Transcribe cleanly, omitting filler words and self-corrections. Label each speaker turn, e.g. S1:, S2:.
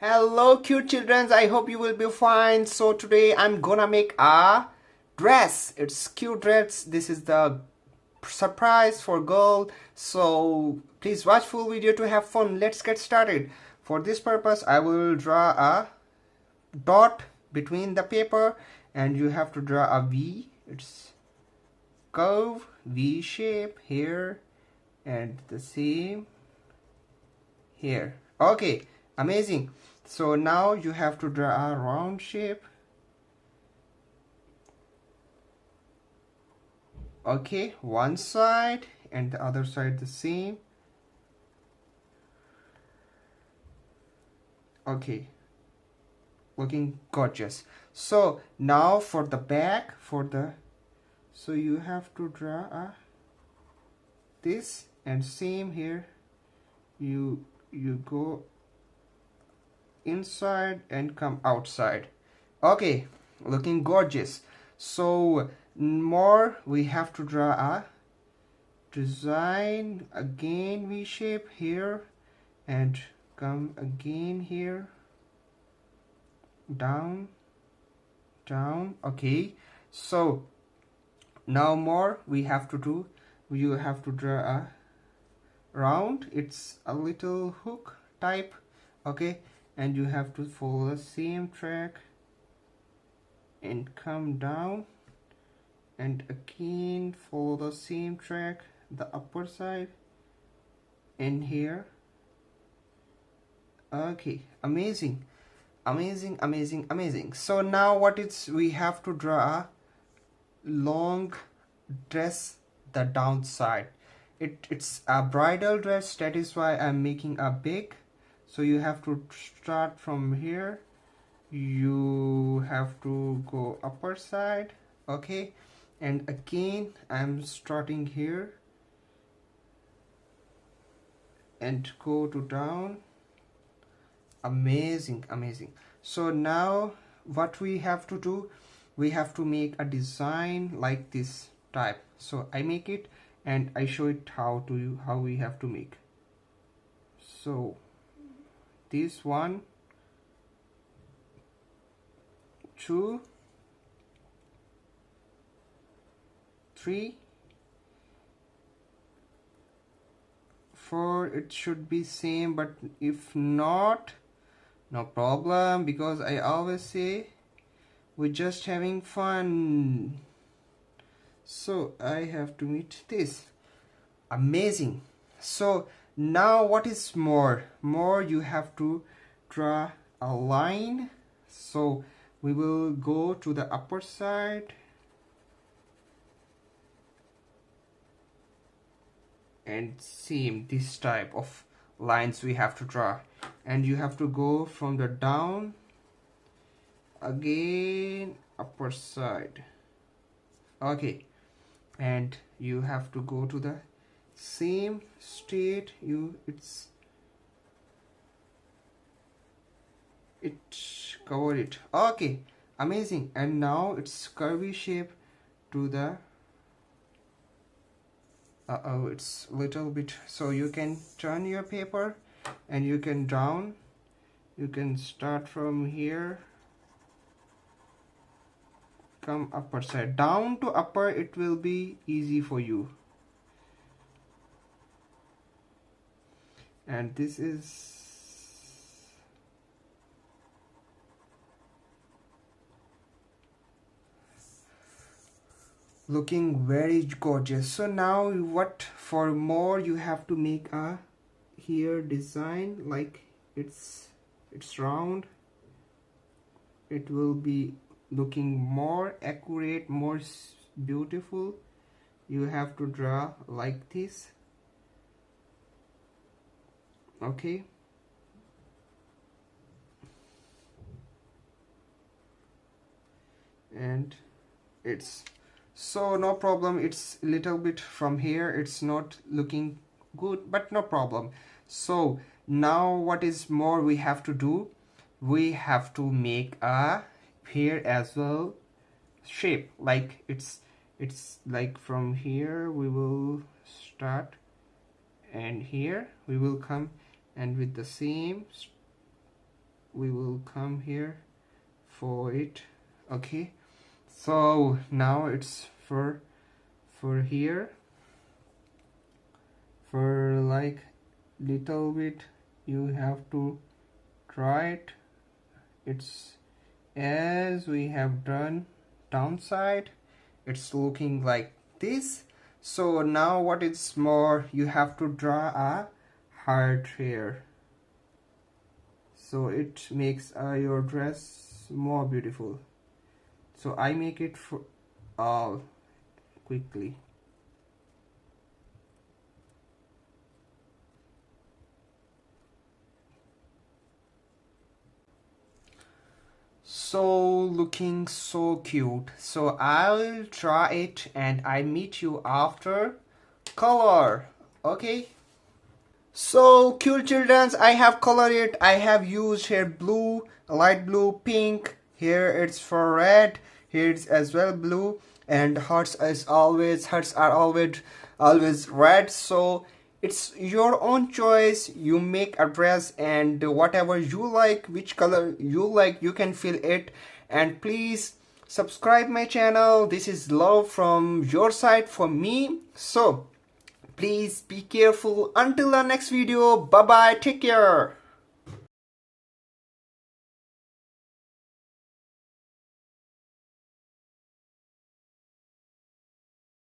S1: Hello cute children, I hope you will be fine. So today I'm gonna make a dress. It's cute dress. This is the surprise for girl. So please watch full video to have fun. Let's get started. For this purpose I will draw a dot between the paper and you have to draw a V. It's curve V shape here and the same here. Okay, amazing. So now you have to draw a round shape. Okay, one side and the other side the same. Okay, looking gorgeous. So now for the back, so you have to draw a this and same here. You go inside and come outside. Okay, looking gorgeous. So more we have to draw a design again V shape here and come again here, down. Okay, so now more we have to do, you have to draw a round. It's a little hook type. Okay, and you have to follow the same track and come down and again follow the same track, the upper side and here. Okay, amazing. So now what it's, we have to draw a long dress, the downside. It's a bridal dress, that is why I'm making a big. So you have to start from here, you have to go upper side. Okay, and again I'm starting here and go to down. Amazing. So now what we have to do, we have to make a design like this type. So I make it and I show it how we have to make. So this 1 2 3 4, it should be same, but if not, no problem, because I always say we're just having fun. So I have to meet this. Amazing. So now what is more, you have to draw a line. So we will go to the upper side and same this type of lines we have to draw, and you have to go from the down again upper side. Okay, and you have to go to the same state, it covered it. Okay, amazing. And now it's curvy shape to the it's little bit, so you can turn your paper and you can down, you can start from here, come upper side, down to upper, it will be easy for you. And this is looking very gorgeous. So now what for more, you have to make a here design like it's round, it will be looking more accurate, more beautiful. You have to draw like this. Okay, and it's so no problem, it's a little bit from here, it's not looking good, but no problem. So now what is more we have to do, we have to make a here as well shape, like it's like from here we will start and here we will come, and with the same we will come here for it. Okay, so now it's for here, for like little bit you have to try it. It's as we have done downside, it's looking like this. So now what is more, you have to draw a heart here, so it makes your dress more beautiful. So I make it for all quickly. So looking so cute. So I'll draw it and I meet you after color. Okay, so cute childrens, I have colored it. I have used here blue, light blue, pink. Here it's for red. Here it's as well blue, and hearts are always red. So it's your own choice. You make a dress and whatever you like, which color you like, you can fill it. And please subscribe my channel. This is love from your side for me. So please be careful. Until the next video, bye bye, take care.